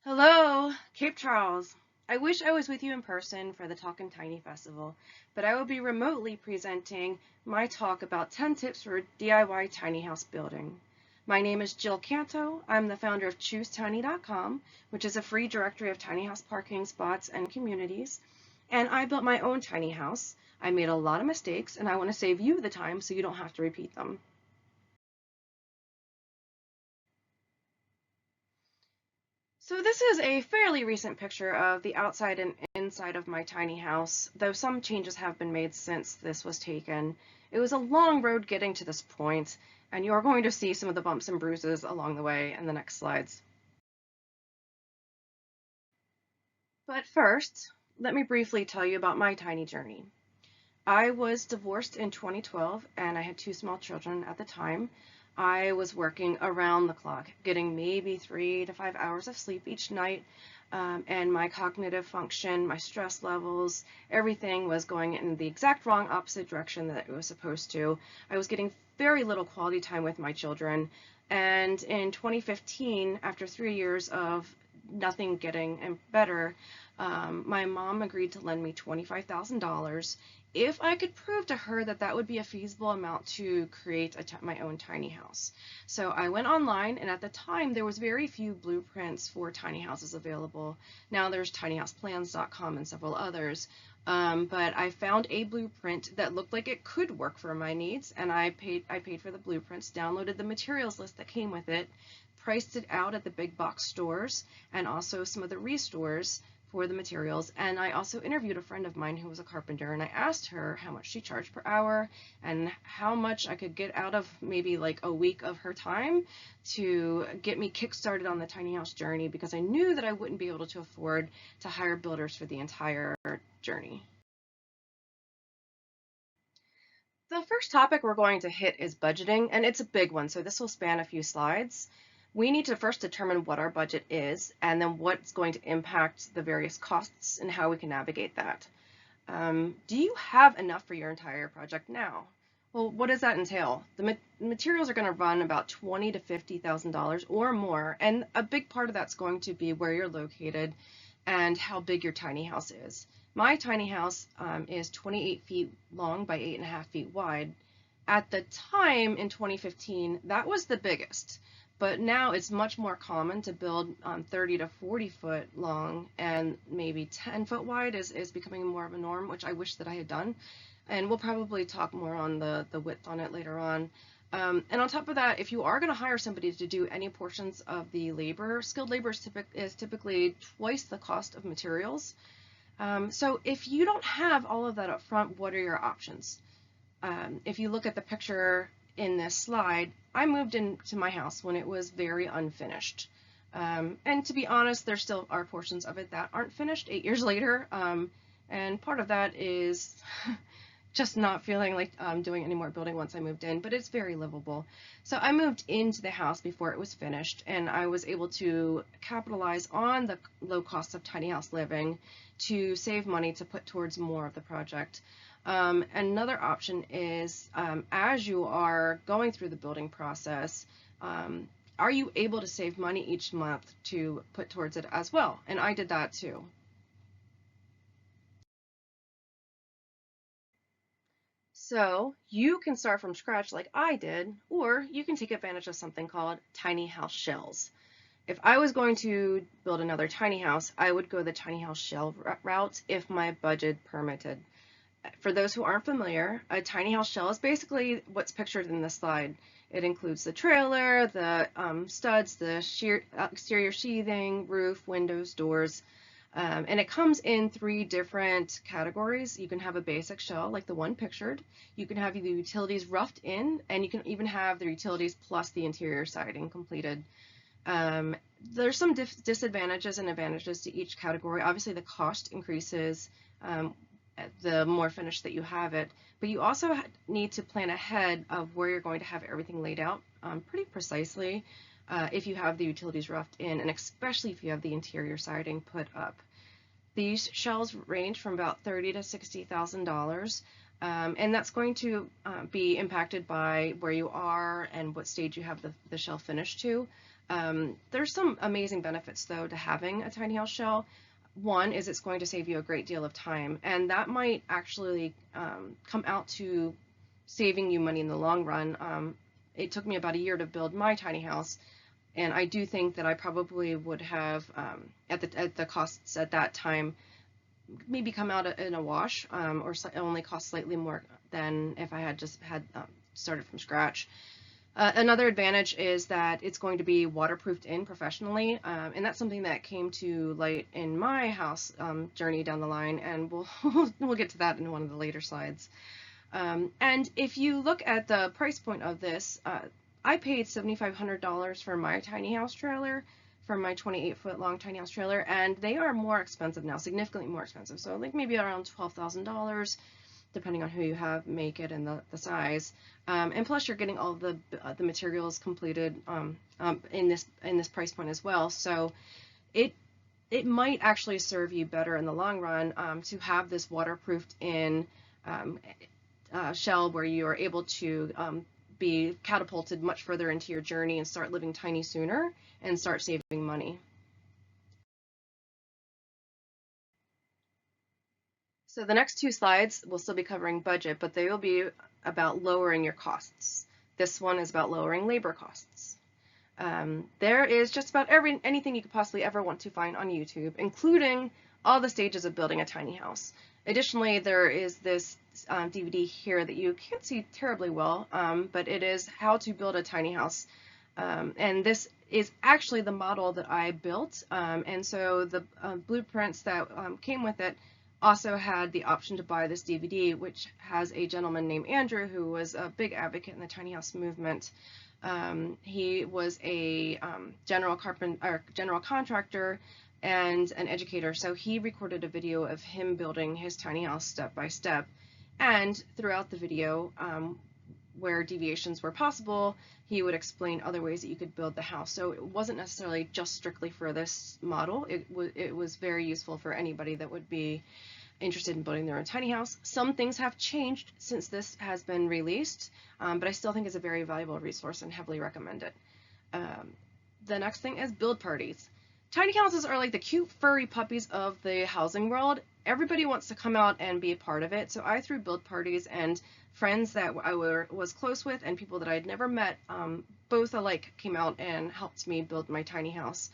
Hello, Cape Charles. I wish I was with you in person for the Talkin' Tiny Festival, but I will be remotely presenting my talk about 10 tips for DIY tiny house building. My name is Jill Kanto. I'm the founder of ChooseTiny.com, which is a free directory of tiny house parking spots and communities. And I built my own tiny house. I made a lot of mistakes, and I want to save you the time so you don't have to repeat them. So this is a fairly recent picture of the outside and inside of my tiny house, though some changes have been made since this was taken. It was a long road getting to this point, and you're going to see some of the bumps and bruises along the way in the next slides. But first, let me briefly tell you about my tiny journey. I was divorced in 2012 and I had two small children at the time. I was working around the clock, getting maybe 3 to 5 hours of sleep each night, and my cognitive function, my stress levels, everything was going in the exact wrong opposite direction that it was supposed to. I was getting very little quality time with my children, and in 2015, after 3 years of nothing getting better, my mom agreed to lend me $25,000 if I could prove to her that that would be a feasible amount to create my own tiny house. So I went online, and at the time there was very few blueprints for tiny houses available. Now there's tinyhouseplans.com and several others. But I found a blueprint that looked like it could work for my needs, and I paid for the blueprints, downloaded the materials list that came with it, priced it out at the big box stores and also some of the restores for the materials. And I also interviewed a friend of mine who was a carpenter, and I asked her how much she charged per hour and how much I could get out of maybe like a week of her time to get me kick-started on the tiny house journey, because I knew that I wouldn't be able to afford to hire builders for the entire journey. The first topic we're going to hit is budgeting, and it's a big one, so this will span a few slides. We need to first determine what our budget is and then what's going to impact the various costs and how we can navigate that. Do you have enough for your entire project now? Well, what does that entail? The materials are going to run about $20,000 to $50,000 or more, and a big part of that's going to be where you're located and how big your tiny house is. My tiny house is 28 feet long by 8.5 feet wide. At the time in 2015, that was the biggest. But now it's much more common to build 30 to 40 foot long, and maybe 10 foot wide is becoming more of a norm, which I wish that I had done. And we'll probably talk more on the width on it later on. And on top of that, if you are going to hire somebody to do any portions of the labor, skilled labor is typically twice the cost of materials. So if you don't have all of that up front, what are your options? If you look at the picture in this slide, I moved into my house when it was very unfinished. And to be honest, there still are portions of it that aren't finished 8 years later. And part of that is just not feeling like doing any more building once I moved in, but it's very livable. So I moved into the house before it was finished, and I was able to capitalize on the low cost of tiny house living to save money to put towards more of the project. Another option is, as you are going through the building process, are you able to save money each month to put towards it as well? And I did that too. So you can start from scratch like I did, or you can take advantage of something called tiny house shells. If I was going to build another tiny house, I would go the tiny house shell route if my budget permitted. For those who aren't familiar, a tiny house shell is basically what's pictured in this slide. It includes the trailer, the studs, the exterior sheathing, roof, windows, doors, and it comes in 3 different categories. You can have a basic shell like the one pictured. You can have the utilities roughed in, and you can even have the utilities plus the interior siding completed. There's some disadvantages and advantages to each category. Obviously, the cost increases the more finished that you have it, but you also need to plan ahead of where you're going to have everything laid out pretty precisely if you have the utilities roughed in, and especially if you have the interior siding put up. These shells range from about $30,000 to $60,000. And that's going to be impacted by where you are and what stage you have the shell finished to. There's some amazing benefits though to having a tiny house shell. One is it's going to save you a great deal of time, and that might actually come out to saving you money in the long run. It took me about a year to build my tiny house, and I do think that I probably would have, at the costs at that time, maybe come out in a wash, or only cost slightly more than if I had just had started from scratch. Another advantage is that it's going to be waterproofed in professionally, and that's something that came to light in my house journey down the line, and we'll get to that in one of the later slides. And if you look at the price point of this, I paid $7,500 for my tiny house trailer, for my 28-foot long tiny house trailer, and they are more expensive now, significantly more expensive. So like maybe around $12,000, depending on who you have make it and the size. And plus you're getting all the materials completed in this price point as well. So it might actually serve you better in the long run to have this waterproofed in shell where you are able to be catapulted much further into your journey and start living tiny sooner and start saving money. So the next two slides will still be covering budget, but they will be about lowering your costs. This one is about lowering labor costs. There is just about anything you could possibly ever want to find on YouTube, including all the stages of building a tiny house. Additionally, there is this DVD here that you can't see terribly well, but it is how to build a tiny house. And this is actually the model that I built. And so the blueprints that came with it also had the option to buy this DVD, which has a gentleman named Andrew who was a big advocate in the tiny house movement. He was a general contractor and an educator, so he recorded a video of him building his tiny house step by step. And throughout the video, where deviations were possible, he would explain other ways that you could build the house. So it wasn't necessarily just strictly for this model. It was very useful for anybody that would be interested in building their own tiny house. Some things have changed since this has been released, but I still think it's a very valuable resource and heavily recommend it. The next thing is build parties. Tiny houses are like the cute furry puppies of the housing world. Everybody wants to come out and be a part of it. So I threw build parties, and friends that I was close with and people that I had never met, both alike came out and helped me build my tiny house.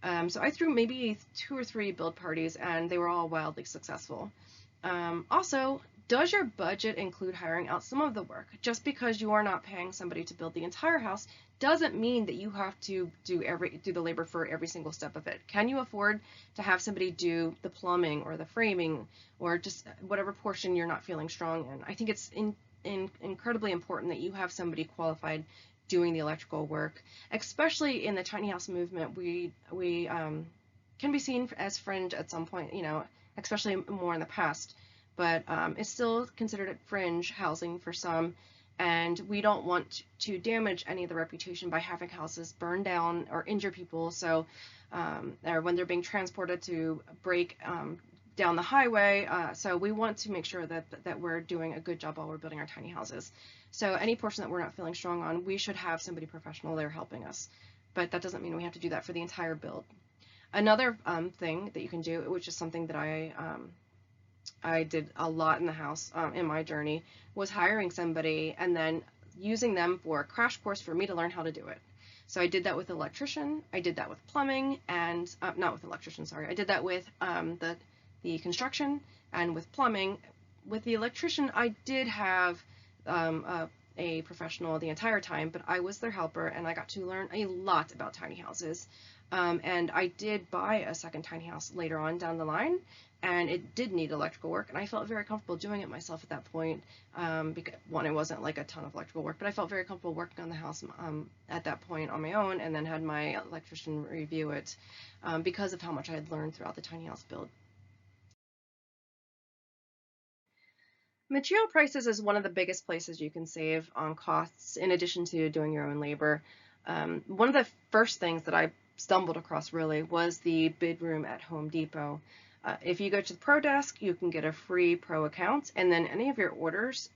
So I threw maybe 2 or 3 build parties, and they were all wildly successful. Also, does your budget include hiring out some of the work? Just because you are not paying somebody to build the entire house doesn't mean that you have to do the labor for every single step of it. Can you afford to have somebody do the plumbing or the framing or just whatever portion you're not feeling strong in? I think it's incredibly important that you have somebody qualified doing the electrical work, especially in the tiny house movement. We can be seen as fringe at some point, especially more in the past, but it's still considered fringe housing for some, and we don't want to damage any of the reputation by having houses burn down or injure people. So, or when they're being transported to break down the highway. So we want to make sure that we're doing a good job while we're building our tiny houses. So any portion that we're not feeling strong on, we should have somebody professional there helping us. But that doesn't mean we have to do that for the entire build. Another thing that you can do, which is something that I did a lot in the house in my journey, was hiring somebody and then using them for a crash course for me to learn how to do it. So I did that with electrician, I did that with plumbing, and not with electrician, sorry. I did that with the construction and with plumbing. With the electrician, I did have a professional the entire time, but I was their helper, and I got to learn a lot about tiny houses. And I did buy a second tiny house later on down the line, and it did need electrical work, and I felt very comfortable doing it myself at that point. Because one, it wasn't like a ton of electrical work, but I felt very comfortable working on the house at that point on my own, and then had my electrician review it because of how much I had learned throughout the tiny house build. Material prices is one of the biggest places you can save on costs in addition to doing your own labor. One of the first things that I stumbled across really was the bid room at Home Depot. If you go to the Pro Desk, you can get a free Pro account, and then any of your orders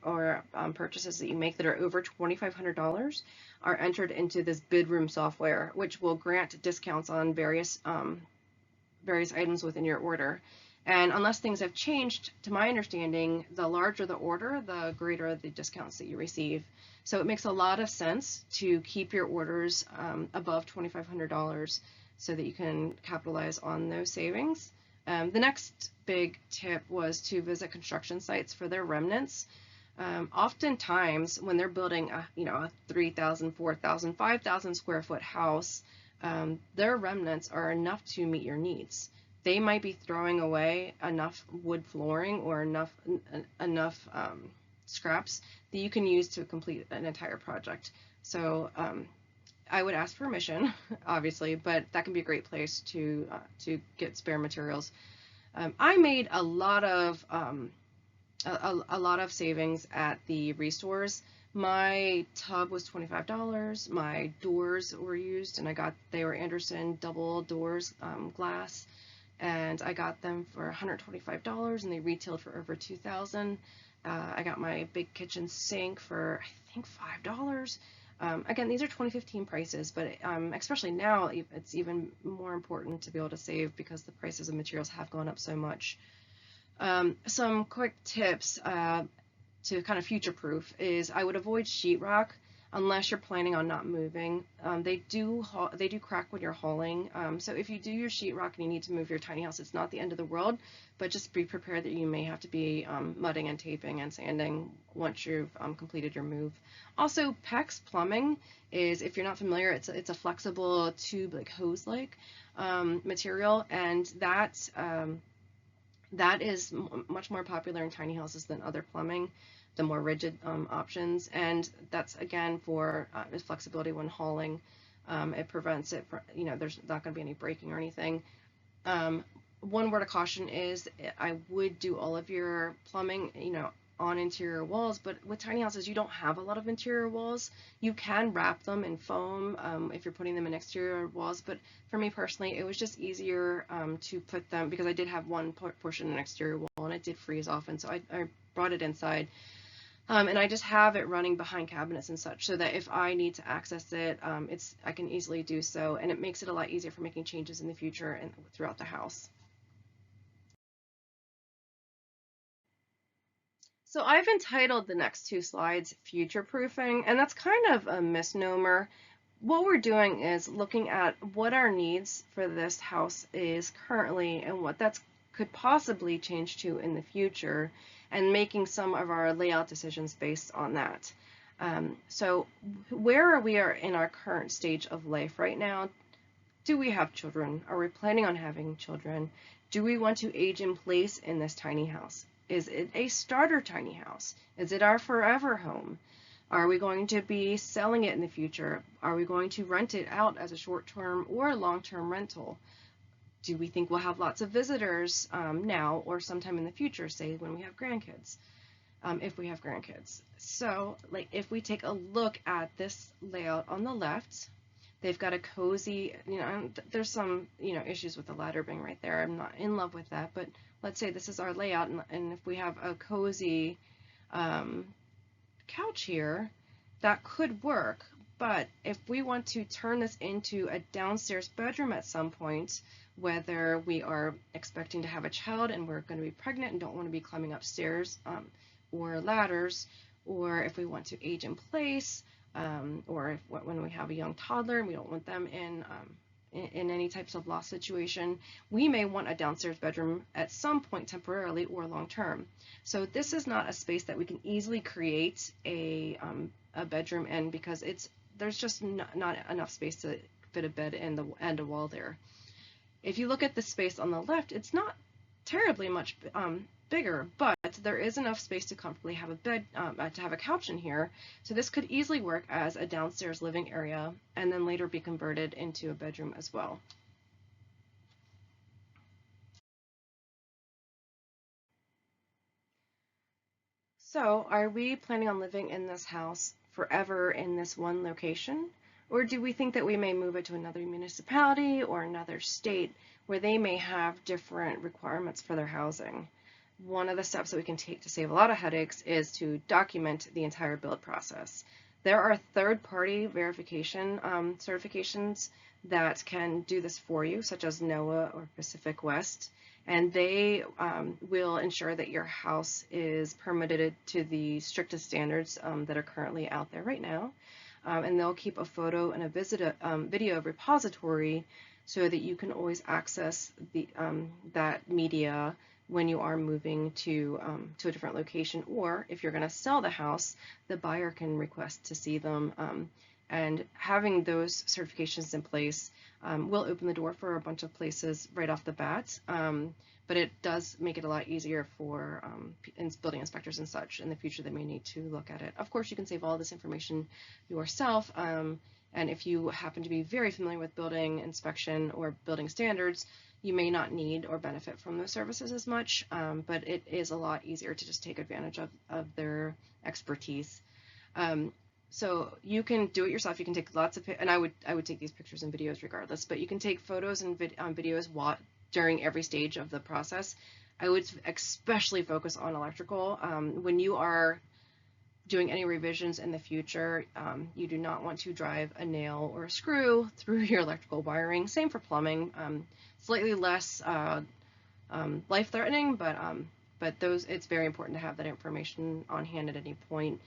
or purchases that you make that are over $2,500 are entered into this bid room software, which will grant discounts on various items within your order. And unless things have changed, to my understanding, the larger the order, the greater the discounts that you receive. So it makes a lot of sense to keep your orders above $2,500 so that you can capitalize on those savings. The next big tip was to visit construction sites for their remnants. Oftentimes, when they're building a 3,000, 4,000, 5,000 square foot house, their remnants are enough to meet your needs. They might be throwing away enough wood flooring or enough scraps that you can use to complete an entire project. So I would ask permission, obviously, but that can be a great place to get spare materials. I made a lot of savings at the restores. My tub was $25. My doors were used, and they were Anderson double doors, glass, and I got them for $125, and they retailed for over $2,000. I got my big kitchen sink for I think $5. Again, these are 2015 prices, but especially now, it's even more important to be able to save because the prices of materials have gone up so much. Some quick tips to kind of future-proof is I would avoid sheetrock unless you're planning on not moving. They do crack when you're hauling. So if you do your sheetrock and you need to move your tiny house, it's not the end of the world, but just be prepared that you may have to be mudding and taping and sanding once you've completed your move. Also, PEX plumbing is, if you're not familiar, it's a flexible tube, like hose-like material, and that is much more popular in tiny houses than other plumbing, the more rigid options, and that's again for flexibility when hauling. It prevents it from, there's not going to be any breaking or anything. One word of caution is I would do all of your plumbing, on interior walls, but with tiny houses, you don't have a lot of interior walls. You can wrap them in foam if you're putting them in exterior walls, but for me personally, it was just easier to put them, because I did have one portion in an exterior wall and it did freeze off, and so I brought it inside. And I just have it running behind cabinets and such, so that if I need to access it, I can easily do so, and it makes it a lot easier for making changes in the future and throughout the house. So I've entitled the next two slides Future Proofing, and that's kind of a misnomer. What we're doing is looking at what our needs for this house is currently and what that could possibly change to in the future, and making some of our layout decisions based on that. So where are we in our current stage of life right now? Do we have children? Are we planning on having children? Do we want to age in place in this tiny house? Is it a starter tiny house? Is it our forever home? Are we going to be selling it in the future? Are we going to rent it out as a short-term or long-term rental? Do we think we'll have lots of visitors now or sometime in the future, say when we have grandkids, if we have grandkids? So, like, if we take a look at this layout on the left, they've got a cozy, there's some, issues with the ladder being right there. I'm not in love with that, but let's say this is our layout, and if we have a cozy couch here, that could work. But if we want to turn this into a downstairs bedroom at some point, whether we are expecting to have a child and we're going to be pregnant and don't want to be climbing upstairs or ladders, or if we want to age in place, or when we have a young toddler and we don't want them in any types of loss situation, we may want a downstairs bedroom at some point temporarily or long term. So this is not a space that we can easily create a bedroom in, because there's just not enough space to fit a bed and a wall there. If you look at the space on the left, it's not terribly much bigger, but there is enough space to comfortably have a bed, to have a couch in here. So this could easily work as a downstairs living area and then later be converted into a bedroom as well. So are we planning on living in this house forever in this one location? Or do we think that we may move it to another municipality or another state where they may have different requirements for their housing? One of the steps that we can take to save a lot of headaches is to document the entire build process. There are third-party verification certifications that can do this for you, such as NOAA or Pacific West, and they will ensure that your house is permitted to the strictest standards that are currently out there right now. And they'll keep a photo and a video repository so that you can always access that media when you are moving to a different location, or if you're going to sell the house, the buyer can request to see them. And having those certifications in place will open the door for a bunch of places right off the bat. But it does make it a lot easier for building inspectors and such in the future that may need to look at it. Of course, you can save all this information yourself. And if you happen to be very familiar with building inspection or building standards, you may not need or benefit from those services as much, but it is a lot easier to just take advantage of their expertise. So you can do it yourself. You can take lots of, and I would take these pictures and videos regardless, but you can take photos and videos during every stage of the process. I would especially focus on electrical. When you are doing any revisions in the future, you do not want to drive a nail or a screw through your electrical wiring. Same for plumbing. Slightly less life-threatening, but it's very important to have that information on hand at any point.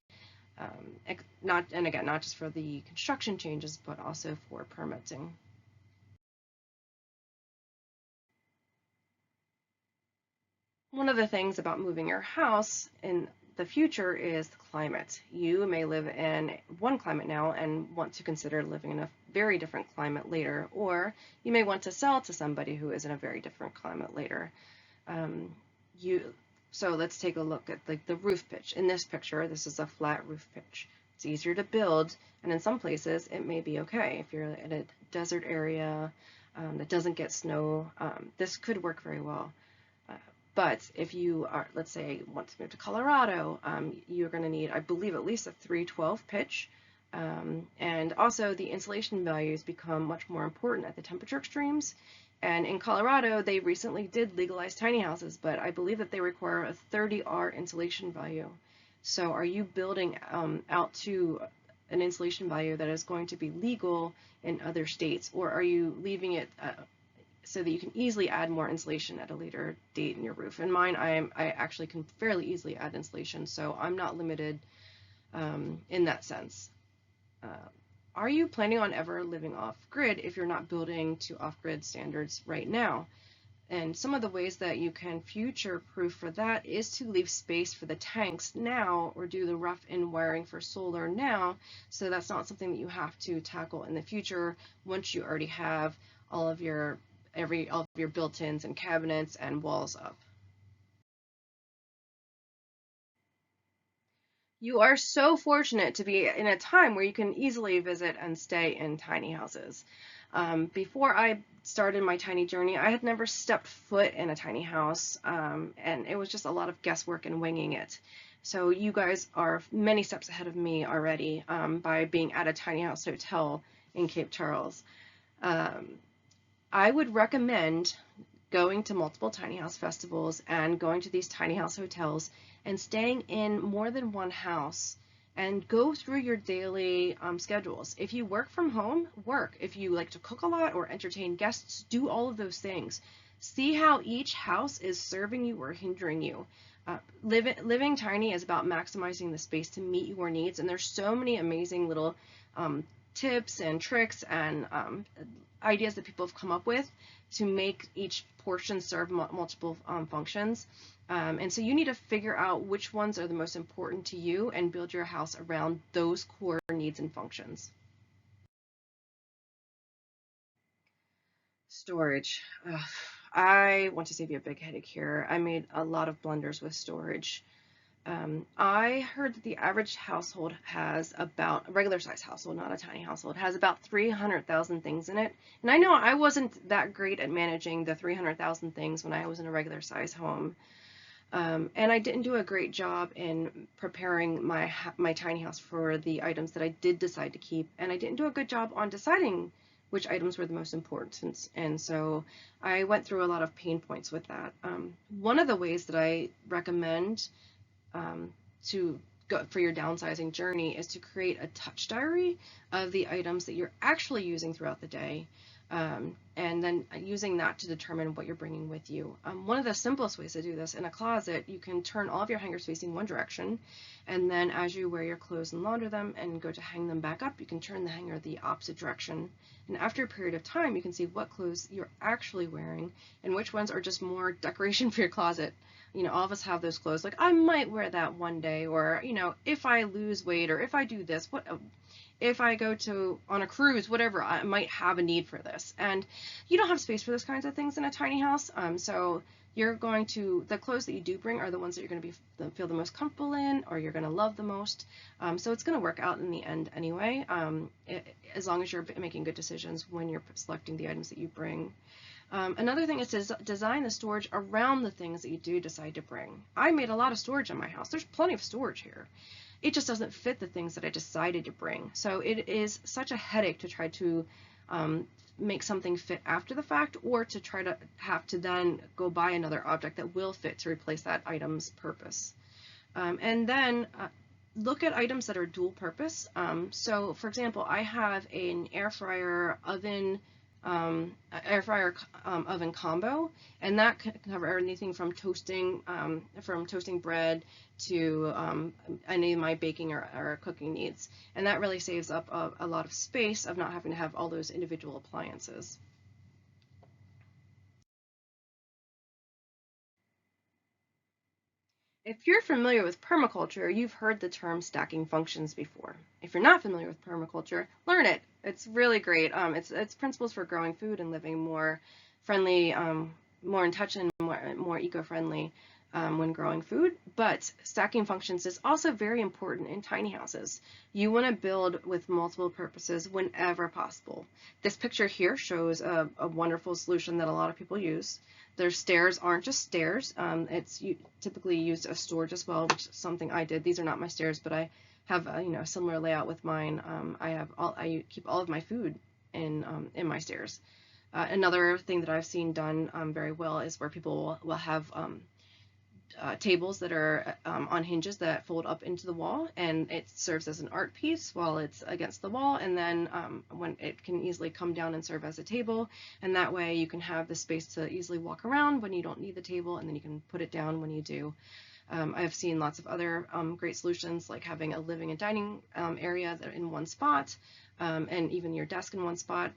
Not just for the construction changes, but also for permitting. One of the things about moving your house in the future is the climate. You may live in one climate now and want to consider living in a very different climate later, or you may want to sell to somebody who is in a very different climate later. So let's take a look at the roof pitch. In this picture, this is a flat roof pitch. It's easier to build, and in some places it may be okay. If you're in a desert area that doesn't get snow, this could work very well. But if you are, let's say, want to move to Colorado, you're going to need, I believe, at least a 312 pitch. And also the insulation values become much more important at the temperature extremes. And in Colorado, they recently did legalize tiny houses, but I believe that they require a 30R insulation value. So are you building out to an insulation value that is going to be legal in other states, or are you leaving it so that you can easily add more insulation at a later date in your roof? In mine, I actually can fairly easily add insulation, so I'm not limited in that sense. Are you planning on ever living off-grid if you're not building to off-grid standards right now? And some of the ways that you can future-proof for that is to leave space for the tanks now, or do the rough-in wiring for solar now, so that's not something that you have to tackle in the future once you already have all of your built-ins and cabinets and walls up. You are so fortunate to be in a time where you can easily visit and stay in tiny houses. Before I started my tiny journey, I had never stepped foot in a tiny house, and it was just a lot of guesswork and winging it. So you guys are many steps ahead of me already by being at a tiny house hotel in Cape Charles. I would recommend going to multiple tiny house festivals and going to these tiny house hotels and staying in more than one house, and go through your daily schedules. If you work from home, work. If you like to cook a lot or entertain guests, do all of those things. See how each house is serving you or hindering you. Living tiny is about maximizing the space to meet your needs, and there's so many amazing little tips and tricks and ideas that people have come up with to make each portion serve multiple functions. And so you need to figure out which ones are the most important to you and build your house around those core needs and functions. Storage. I want to save you a big headache here. I made a lot of blunders with storage. I heard that the average household has about, a regular size household, not a tiny household, has about 300,000 things in it. And I know I wasn't that great at managing the 300,000 things when I was in a regular size home. And I didn't do a great job in preparing my tiny house for the items that I did decide to keep, and I didn't do a good job on deciding which items were the most important. And so I went through a lot of pain points with that. One of the ways that I recommend to go for your downsizing journey is to create a touch diary of the items that you're actually using throughout the day, and then using that to determine what you're bringing with you. One of the simplest ways to do this, in a closet, you can turn all of your hangers facing one direction, and then as you wear your clothes and launder them and go to hang them back up, you can turn the hanger the opposite direction. And after a period of time, you can see what clothes you're actually wearing and which ones are just more decoration for your closet. All of us have those clothes, like I might wear that one day, or if I lose weight, or if I do this, what if I go on a cruise, whatever, I might have a need for this. And you don't have space for those kinds of things in a tiny house. So the clothes that you do bring are the ones that you're going to feel the most comfortable in, or you're going to love the most. So it's going to work out in the end anyway, as long as you're making good decisions when you're selecting the items that you bring. Another thing is to design the storage around the things that you do decide to bring. I made a lot of storage in my house. There's plenty of storage here. It just doesn't fit the things that I decided to bring. So it is such a headache to try to make something fit after the fact, or to try to have to then go buy another object that will fit to replace that item's purpose. And then look at items that are dual purpose. So for example, I have an air fryer oven oven combo, and that can cover anything from toasting bread to any of my baking or cooking needs. And that really saves up a lot of space of not having to have all those individual appliances. If you're familiar with permaculture, you've heard the term stacking functions before. If you're not familiar with permaculture, learn it. It's really great. It's principles for growing food and living more friendly, more in touch, and more eco-friendly when growing food. But stacking functions is also very important in tiny houses. You want to build with multiple purposes whenever possible. This picture here shows a wonderful solution that a lot of people use. Their stairs aren't just stairs. It's typically used as storage as well, which is something I did. These are not my stairs, but I have a similar layout with mine. I keep all of my food in my stairs. Another thing that I've seen done very well is where people will have tables that are on hinges that fold up into the wall, and it serves as an art piece while it's against the wall, and then when it can easily come down and serve as a table, and that way you can have the space to easily walk around when you don't need the table, and then you can put it down when you do. I've seen lots of other great solutions, like having a living and dining area that in one spot, and even your desk in one spot,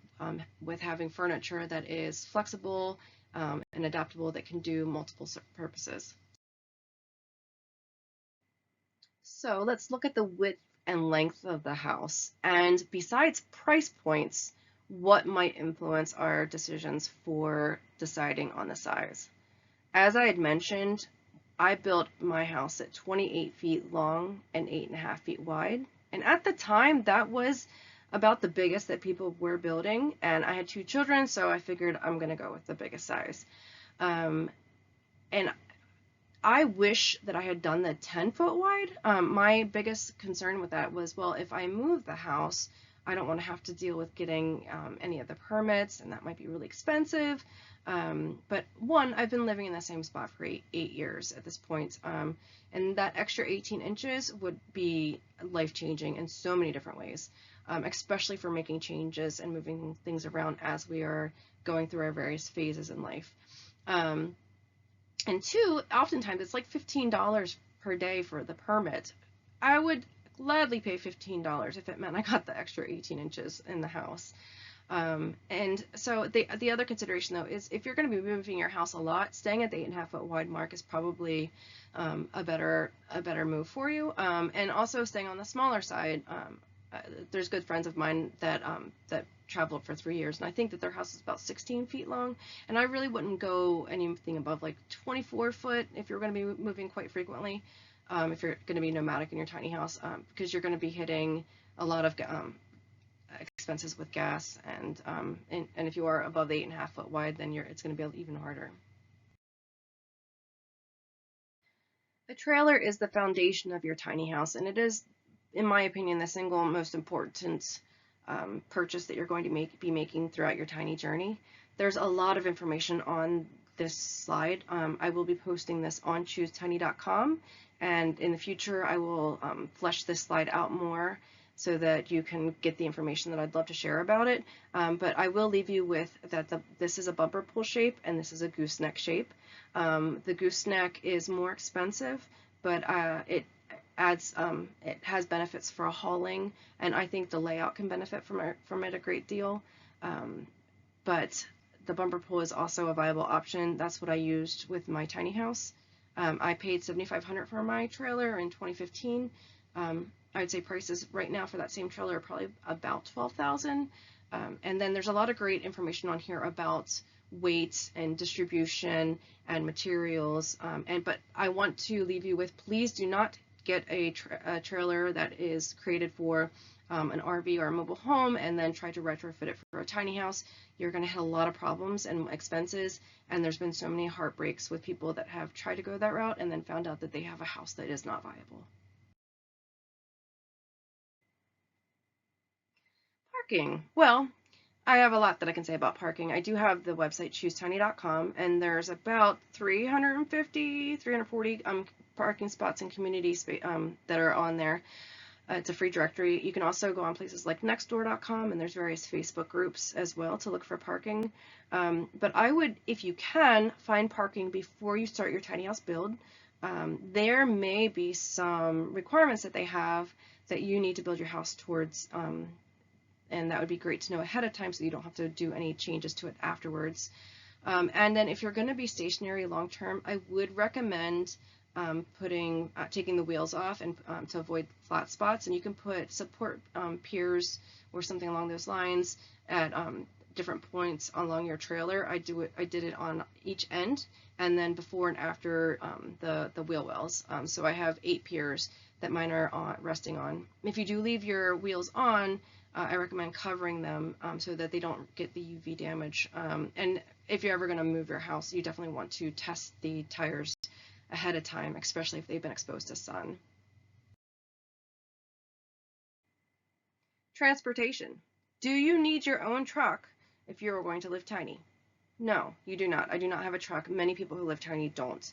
with having furniture that is flexible and adaptable, that can do multiple purposes. So let's look at the width and length of the house. And besides price points, what might influence our decisions for deciding on the size? As I had mentioned, I built my house at 28 feet long and 8.5 feet wide. And at the time, that was about the biggest that people were building. And I had 2 children, so I figured I'm going to go with the biggest size. And I wish that I had done the 10-foot wide. My biggest concern with that was, well, if I move the house, I don't want to have to deal with getting any of the permits, and that might be really expensive. But one, I've been living in the same spot for 8 years at this point, and that extra 18 inches would be life-changing in so many different ways, especially for making changes and moving things around as we are going through our various phases in life. And 2, oftentimes it's like $15 per day for the permit. I would gladly pay $15 if it meant I got the extra 18 inches in the house. And so the other consideration, though, is if you're going to be moving your house a lot, staying at the 8.5 foot wide mark is probably a better move for you. And also staying on the smaller side. There's good friends of mine that traveled for 3 years, and I think that their house is about 16 feet long, and I really wouldn't go anything above like 24 foot if you're going to be moving quite frequently, if you're going to be nomadic in your tiny house, because you're going to be hitting a lot of expenses with gas, and if you are above the 8.5 foot wide, then it's going to be even harder. trailer is the foundation of your tiny house, and it is, in my opinion, the single most important purchase that you're going to be making throughout your tiny journey. There's a lot of information on this slide. I will be posting this on choosetiny.com, and in the future I will flesh this slide out more so that you can get the information that I'd love to share about it. But I will leave you with that this is a bumper pull shape and this is a gooseneck shape. The gooseneck is more expensive, but it has benefits for hauling, and I think the layout can benefit from it a great deal. But the bumper pull is also a viable option. That's what I used with my tiny house. I paid $7,500 for my trailer in 2015. I would say prices right now for that same trailer are probably about $12,000. And then there's a lot of great information on here about weight and distribution and materials. But I want to leave you with, please do not get a trailer that is created for an RV or a mobile home and then try to retrofit it for a tiny house. You're going to have a lot of problems and expenses, and there's been so many heartbreaks with people that have tried to go that route and then found out that they have a house that is not viable. Parking. Well, I have a lot that I can say about parking. I do have the website choosetiny.com, and there's about 340 parking spots and community space that are on there. It's a free directory. You can also go on places like nextdoor.com, and there's various Facebook groups as well to look for parking. But I would, if you can, find parking before you start your tiny house build. There may be some requirements that they have that you need to build your house towards, and that would be great to know ahead of time so you don't have to do any changes to it afterwards. And then if you're going to be stationary long term, I would recommend taking the wheels off and to avoid flat spots, and you can put support piers or something along those lines at different points along your trailer. I did it on each end, and then before and after the wheel wells. So I have 8 piers that mine are resting on. If you do leave your wheels on, I recommend covering them so that they don't get the UV damage. And if you're ever going to move your house, you definitely want to test the tires ahead of time, especially if they've been exposed to sun. Transportation. Do you need your own truck if you're going to live tiny? No, you do not. I do not have a truck. Many people who live tiny don't.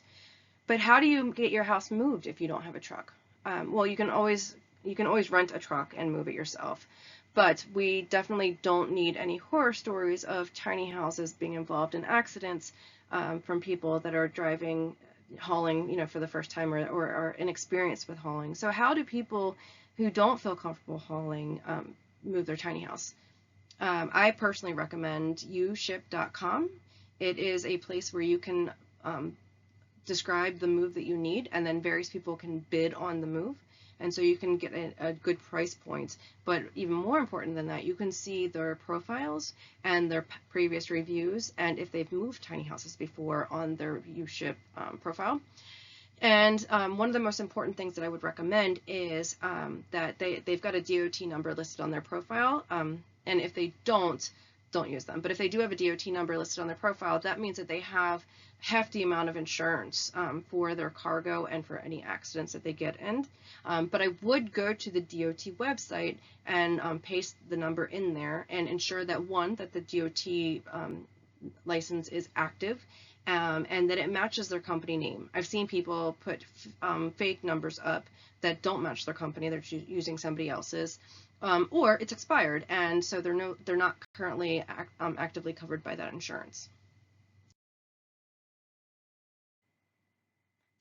But how do you get your house moved if you don't have a truck? Well, you can always rent a truck and move it yourself. But we definitely don't need any horror stories of tiny houses being involved in accidents from people that are hauling, for the first time or are inexperienced with hauling. So how do people who don't feel comfortable hauling move their tiny house? I personally recommend uship.com. It is a place where you can describe the move that you need, and then various people can bid on the move. And so you can get a good price point. But even more important than that, you can see their profiles and their previous reviews, and if they've moved tiny houses before on their UShip profile. And one of the most important things that I would recommend is that they've got a DOT number listed on their profile. And if they don't use them. But if they do have a DOT number listed on their profile, that means that they have hefty amount of insurance for their cargo and for any accidents that they get in. But I would go to the DOT website and paste the number in there and ensure that that the DOT license is active and that it matches their company name. I've seen people put fake numbers up that don't match their company. They're using somebody else's. Or it's expired, and so they're not currently actively covered by that insurance.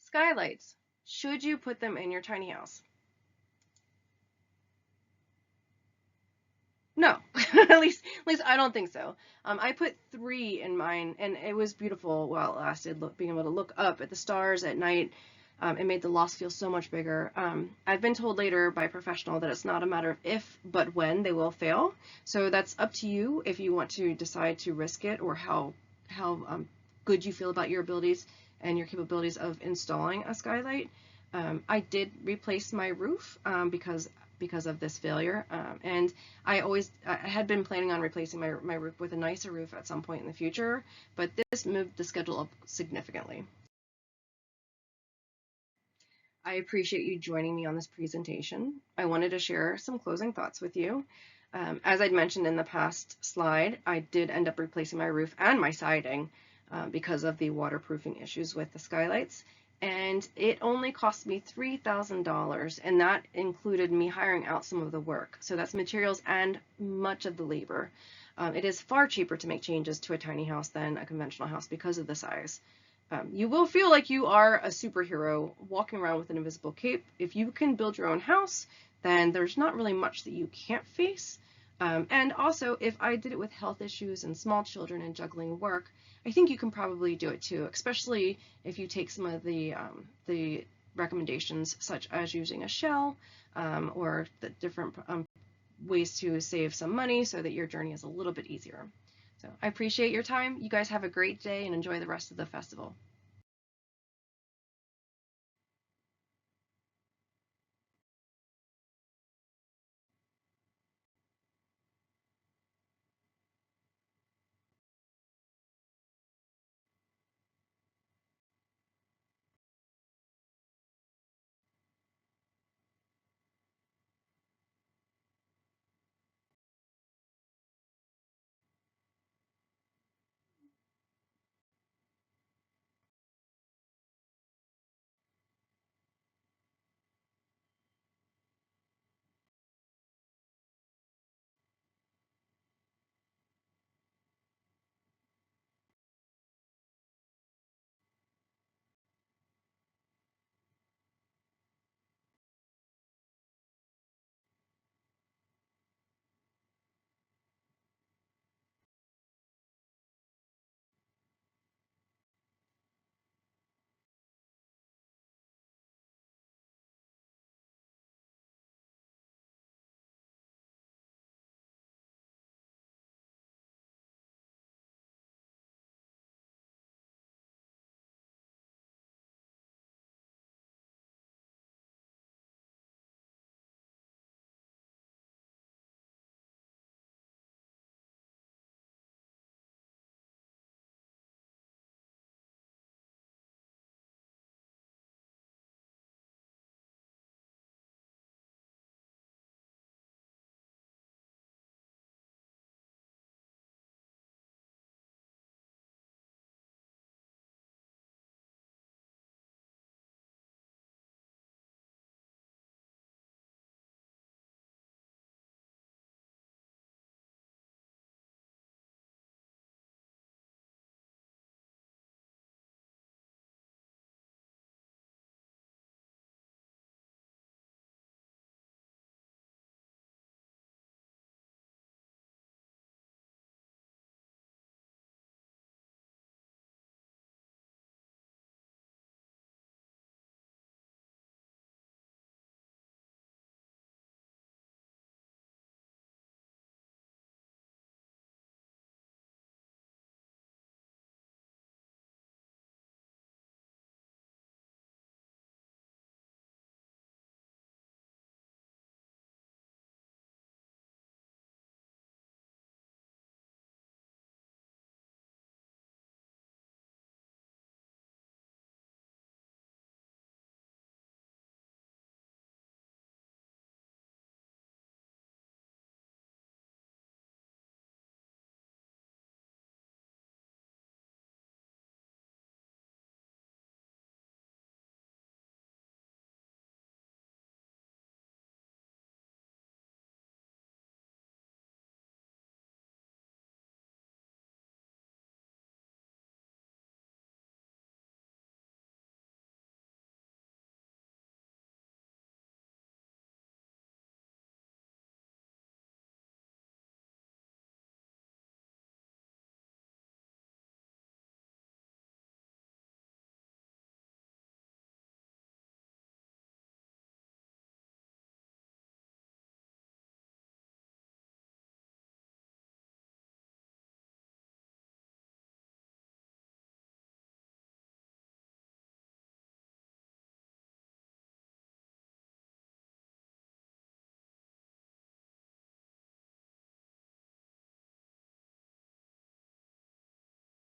Skylights. Should you put them in your tiny house? No, at least I don't think so. I put 3 in mine, and it was beautiful while it lasted. Being able to look up at the stars at night. It made the loss feel so much bigger. I've been told later by a professional that it's not a matter of if, but when they will fail. So that's up to you if you want to decide to risk it, or how good you feel about your abilities and your capabilities of installing a skylight. I did replace my roof because of this failure, and I had been planning on replacing my roof with a nicer roof at some point in the future, but this moved the schedule up significantly. I appreciate you joining me on this presentation. I wanted to share some closing thoughts with you. As I'd mentioned in the past slide, I did end up replacing my roof and my siding because of the waterproofing issues with the skylights. And it only cost me $3,000, and that included me hiring out some of the work. So that's materials and much of the labor. It is far cheaper to make changes to a tiny house than a conventional house because of the size. You will feel like you are a superhero walking around with an invisible cape. If you can build your own house, then there's not really much that you can't face. And also, if I did it with health issues and small children and juggling work, I think you can probably do it too, especially if you take some of the recommendations, such as using a shell or the different ways to save some money so that your journey is a little bit easier. So I appreciate your time. You guys have a great day and enjoy the rest of the festival.